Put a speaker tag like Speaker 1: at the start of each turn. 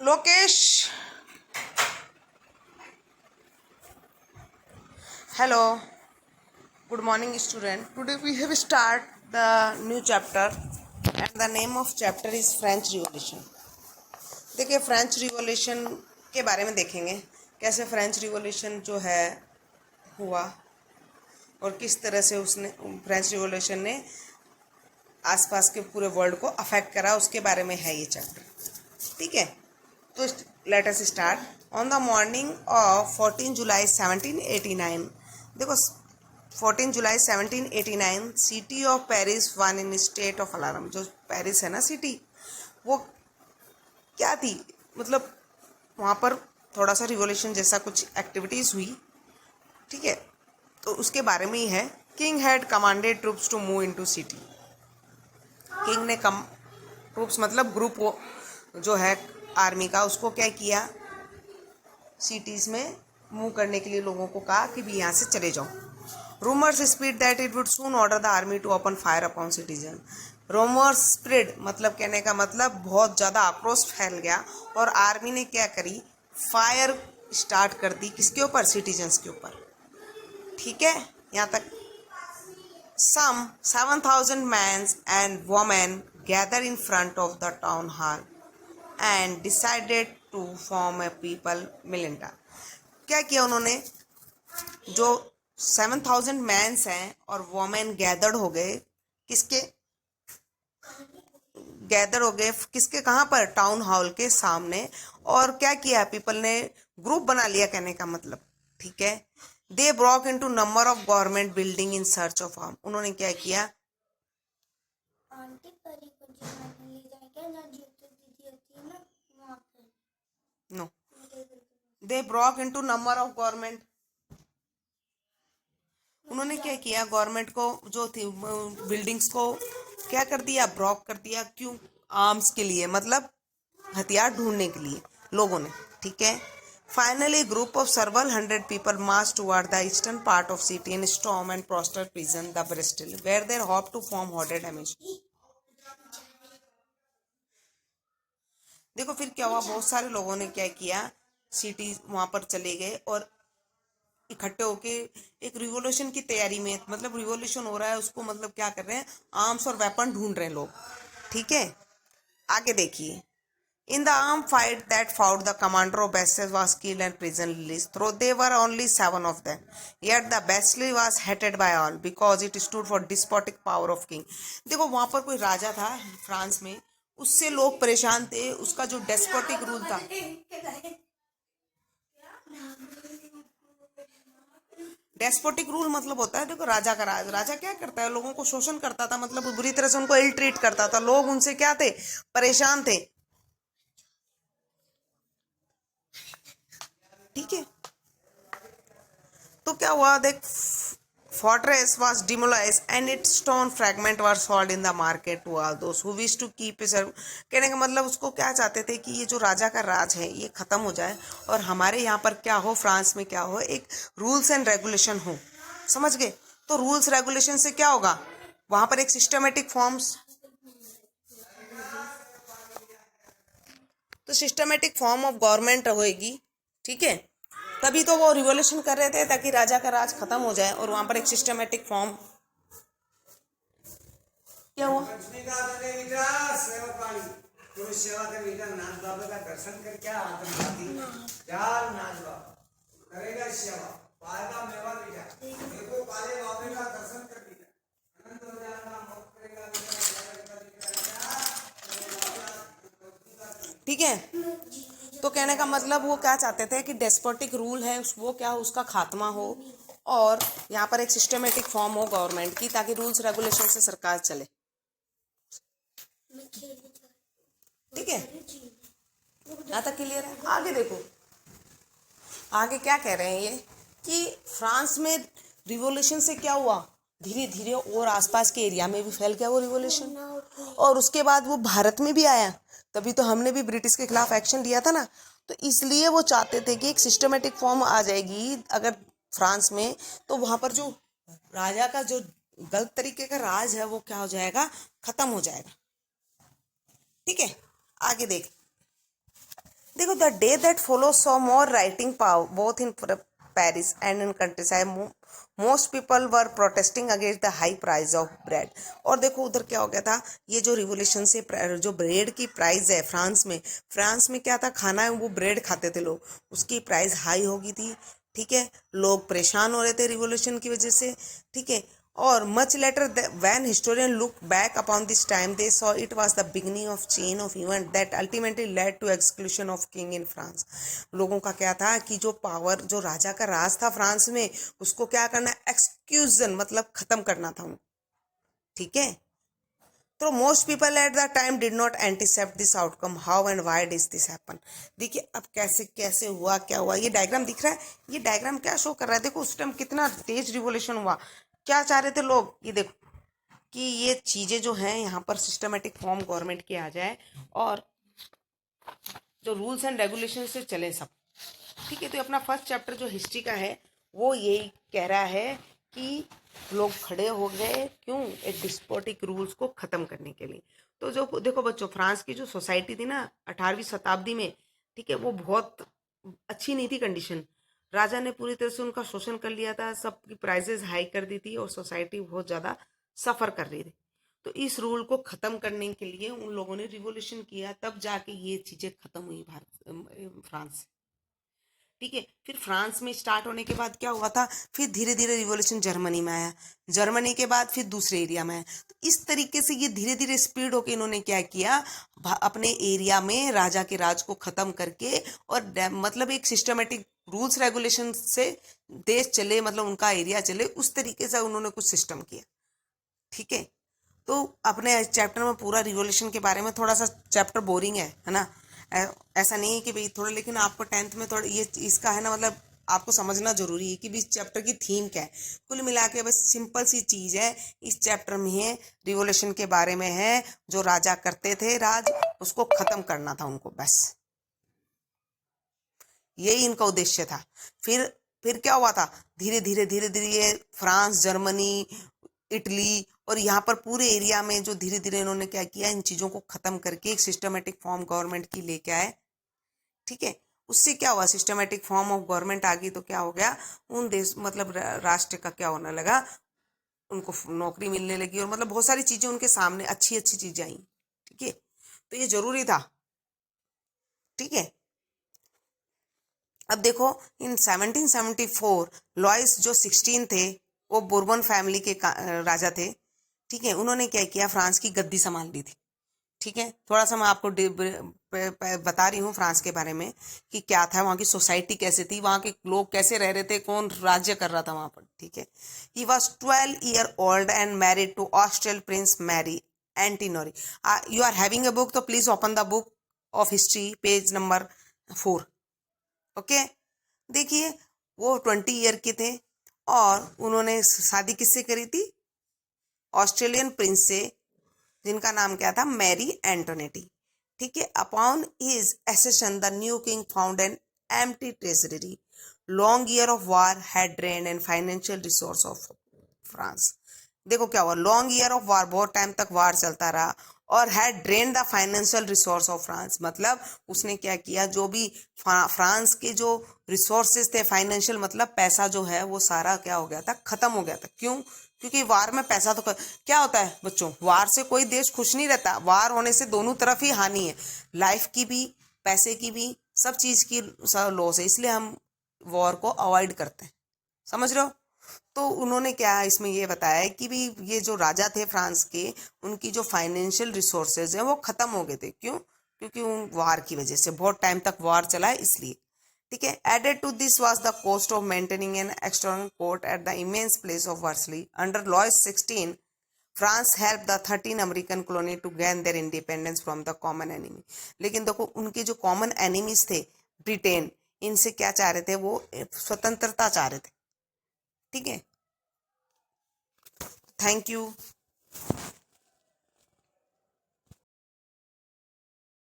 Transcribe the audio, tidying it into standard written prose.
Speaker 1: Lokesh, hello, good morning student. Today we have start the new chapter and the name of chapter is French Revolution. देखिए French revolution के बारे में देखेंगे कैसे French revolution जो है हुआ और किस तरह से उसने फ्रेंच रिवॉल्यूशन ने आसपास के पूरे वर्ल्ड को अफेक्ट करा, उसके बारे में है ये चैप्टर। ठीक है, तो let us start. On the morning of 14 जुलाई 1789, देखो 14 जुलाई 1789 city of Paris one in state of alarm. जो पेरिस है ना सिटी, वो क्या थी, मतलब वहाँ पर थोड़ा सा रिवॉल्यूशन जैसा कुछ एक्टिविटीज़ हुई। ठीक है, तो उसके बारे में ही है। King had commanded troops to move into city. King ने ट्रूप्स मतलब ग्रुप जो है आर्मी का, उसको क्या किया, सिटीज़ में मूव करने के लिए लोगों को कहा कि भी यहाँ से चले जाओ। Rumours spread that it would soon order the army to open fire upon citizen. Rumours spread मतलब कहने का मतलब बहुत ज़्यादा आक्रोश फैल गया और आर्मी ने क्या करी, फायर स्टार्ट कर दी। किसके ऊपर? सिटीजन्स के ऊपर। ठीक है, यहाँ तक। Some 7,000 men and women gathered in front of the town hall and decided to form a people militia. क्या किया उन्होंने, जो 7,000 मैंस हैं और वोमेन गैदर्ड हो गए, किसके गैदर हो गए, किसके, कहाँ पर? टाउन हॉल के सामने। और क्या किया, पीपल ने ग्रुप बना लिया, कहने का मतलब। ठीक है, they broke into number of government building in search of arm. उन्होंने क्या किया, no, they broke into number of government. उन्होंने क्या किया, गवर्नमेंट को जो थी बिल्डिंग्स को क्या कर दिया, ब्रॉक कर दिया। क्यों? आर्म्स के लिए, मतलब हथियार ढूंढने के लिए लोगों ने। ठीक है, finally group of several hundred people marched toward the eastern part of city in storm and prosper prison the Bastille, where they hoped to form hoarded damage. देखो फिर क्या हुआ, बहुत सारे लोगों ने क्या किया, सिटी वहां पर चले गए और इकट्ठे होके एक रिवॉल्यूशन की तैयारी में, मतलब रिवॉल्यूशन हो रहा है उसको, मतलब क्या कर रहे हैं, आर्म्स और वेपन ढूंढ रहे हैं लोग। ठीक है, आगे देखिए। In the armed fight that followed, the commander of Bastille was killed and prison released. Though there were only 7 of them, yet the Bastille was hated by all because it stood for despotic power of king. देखो वहां पर कोई राजा था France में, उससे लोग परेशान थे, उसका जो डेस्पोटिक रूल था। डेस्पोटिक रूल मतलब होता है, देखो राजा का राज। राजा क्या करता है, लोगों को शोषण करता था, मतलब बुरी तरह से उनको इल ट्रीट करता था, लोग उनसे क्या थे, परेशान थे। ठीक है, तो क्या हुआ, देख, fortress was demolished and its stone fragment were sold in the market to all those who wish to keep it. कहने का मतलब उसको क्या चाहते थे कि ये जो राजा का राज है ये खत्म हो जाए और हमारे यहाँ पर क्या हो, फ्रांस में क्या हो, एक रूल्स एंड रेगुलेशन हो। समझ गए? तो रूल्स रेगुलेशन से क्या होगा, वहां पर एक सिस्टमेटिक फॉर्म्स, तो सिस्टमेटिक फॉर्म ऑफ गवर्नमेंट होएगी। ठीक है, तभी तो वो रिवॉल्यूशन कर रहे थे ताकि राजा का राज खत्म हो जाए और वहां पर एक सिस्टमेटिक फॉर्म। क्या हुआ, सेवा करेगा, नाथ बाबा का दर्शन करके आत्मघाती जाल नाथ बाबा करेगा सेवा, पाएगा मेवा लीजा, देखो काले बाबे का दर्शन कर लीजा, अनंत हो जाएगा, मुक्त करेगा। ठीक है, तो कहने का मतलब वो क्या चाहते थे कि डेस्पोटिक रूल है वो क्या हो, उसका खात्मा हो और यहाँ पर एक सिस्टमेटिक फॉर्म हो गवर्नमेंट की, ताकि रूल्स रेगुलेशन से सरकार चले। ठीक है, यहाँ तक क्लियर है? आगे देखो, आगे क्या कह रहे हैं ये, कि फ्रांस में रिवॉल्यूशन से क्या हुआ, धीरे धीरे और आसपास के एरिया में भी फैल गया वो रिवॉल्यूशन, और उसके बाद वो भारत में भी आया। तभी तो हमने भी ब्रिटिश के खिलाफ एक्शन लिया था ना। तो इसलिए वो चाहते थे कि एक सिस्टमेटिक फॉर्म आ जाएगी अगर फ्रांस में, तो वहां पर जो राजा का जो गलत तरीके का राज है वो क्या हो जाएगा, खत्म हो जाएगा। ठीक है, आगे देख, देखो, the day that follow saw more writing power both in Paris and in countries I most people were protesting against the high price of bread. और देखो उधर क्या हो गया था, ये जो रिवोल्यूशन से जो ब्रेड की प्राइस है फ्रांस में क्या था, खाना है वो ब्रेड खाते थे लोग, उसकी प्राइस हाई हो गई थी। ठीक है, लोग परेशान हो रहे थे रिवोल्यूशन की वजह से। ठीक है, और much later when historians look back upon this time they saw it was the beginning of chain of event that ultimately led to exclusion of king in France। लोगों का क्या था कि जो पावर, जो राजा का राज था फ्रांस में, उसको क्या करना, एक्सक्यूजन मतलब खत्म करना था उनको। ठीक है, तो most people at the time did not anticipate this outcome. How and why did this happen. देखिए अब कैसे कैसे हुआ, क्या हुआ, ये डायग्राम दिख रहा है, ये डायग्राम क्या शो कर रहा है, देखो उस टाइम कितना तेज रिवोल्यूशन हुआ। क्या चाह रहे थे लोग, ये देखो कि ये चीजें जो हैं यहाँ पर सिस्टमेटिक फॉर्म गवर्नमेंट की आ जाए और जो रूल्स एंड रेगुलेशन से चले सब। ठीक है, तो अपना फर्स्ट चैप्टर जो हिस्ट्री का है वो यही कह रहा है कि लोग खड़े हो गए क्यों, एक डिस्पोटिक रूल्स को खत्म करने के लिए। तो जो देखो बच्चों, फ्रांस की जो सोसाइटी थी ना 18वीं शताब्दी में, ठीक है, वो बहुत अच्छी नहीं थी कंडीशन। राजा ने पूरी तरह से उनका शोषण कर लिया था, सबकी प्राइजेस हाई कर दी थी और सोसाइटी बहुत ज़्यादा सफ़र कर रही थी। तो इस रूल को ख़त्म करने के लिए उन लोगों ने रिवोल्यूशन किया, तब जाके ये चीज़ें ख़त्म हुई फ्रांस से। ठीक है, फिर फ्रांस में स्टार्ट होने के बाद क्या हुआ था, फिर धीरे धीरे रिवॉल्यूशन जर्मनी में आया, जर्मनी के बाद फिर दूसरे एरिया में आया। तो इस तरीके से ये धीरे धीरे स्पीड होके इन्होंने क्या किया, अपने एरिया में राजा के राज को खत्म करके और मतलब एक सिस्टमेटिक रूल्स रेगुलेशन से देश चले, मतलब उनका एरिया चले, उस तरीके से उन्होंने कुछ सिस्टम किया। ठीक है, तो अपने चैप्टर में पूरा रिवॉल्यूशन के बारे में, थोड़ा सा चैप्टर बोरिंग है ना, ऐसा नहीं है कि भाई थोड़ा, लेकिन आपको 10th में थोड़ा ये इसका है ना, मतलब आपको समझना जरूरी है कि भी इस चैप्टर की थीम क्या है। कुल मिला के बस सिंपल सी चीज है, इस चैप्टर में है रिवॉल्यूशन के बारे में है, जो राजा करते थे राज, उसको खत्म करना था उनको, बस यही इनका उद्देश्य था। फिर क्या हुआ था, धीरे धीरे धीरे धीरे ये फ्रांस, जर्मनी, इटली और यहाँ पर पूरे एरिया में जो धीरे धीरे इन्होंने क्या किया, इन चीज़ों को ख़त्म करके एक सिस्टमेटिक फॉर्म गवर्नमेंट की लेके आए। ठीक है, उससे क्या हुआ, सिस्टमेटिक फॉर्म ऑफ गवर्नमेंट आ गई तो क्या हो गया, उन देश मतलब राष्ट्र का क्या होने लगा, उनको नौकरी मिलने लगी और मतलब बहुत सारी चीज़ें उनके सामने, अच्छी अच्छी चीज़ें आई। ठीक है, तो ये जरूरी था। ठीक है, अब देखो इन 1774 लॉइस जो 16 थे, वो बोर्बन फैमिली के राजा थे। ठीक है, उन्होंने क्या किया, फ्रांस की गद्दी संभाल ली थी। ठीक है, थोड़ा सा मैं आपको बता रही हूँ फ्रांस के बारे में कि क्या था, वहाँ की सोसाइटी कैसे थी, वहाँ के लोग कैसे रह रहे थे, कौन राज्य कर रहा था वहाँ पर। ठीक है, he was 12 year old and married to Austrian prince Mary Antinori. You are having a book, तो please open the book of history, page number 4। Okay, देखिए वो 20 ईयर के थे और उन्होंने शादी किससे करी थी, ऑस्ट्रेलियन प्रिंस से, जिनका नाम क्या था, मैरी एंटोनेटी। ठीक है, upon his accession the new king found an empty treasury. Long year of war had drained and financial resource of France. देखो क्या हुआ, लॉन्ग ईयर ऑफ वार, बहुत टाइम तक वार चलता रहा और had drain the financial resource of France, मतलब उसने क्या किया, जो भी फ्रांस के जो रिसोर्सेज थे फाइनेंशियल, मतलब पैसा जो है वो सारा क्या हो गया था, खत्म हो गया था। क्यों, क्योंकि वार में पैसा तो क्या होता है बच्चों, वार से कोई देश खुश नहीं रहता, वार होने से दोनों तरफ ही हानि है, लाइफ की भी, पैसे की भी, सब चीज की लॉस है, इसलिए हम वॉर को अवॉइड करते हैं। समझ रहे हो, तो उन्होंने क्या इसमें ये बताया है कि भी ये जो राजा थे फ्रांस के, उनकी जो फाइनेंशियल रिसोर्सेज हैं वो खत्म हो गए थे। क्यों, क्योंकि उन वार की वजह से, बहुत टाइम तक वार चला है इसलिए। ठीक है, added to this was the cost of maintaining an external court at the immense place of Versailles under Louis 16। France help the 13 American colony to gain their independence from the common enemy. लेकिन देखो उनके जो common enemies थे Britain, इनसे क्या चाह रहे थे, वो स्वतंत्रता चाह रहे थे। ठीक है, थैंक यू।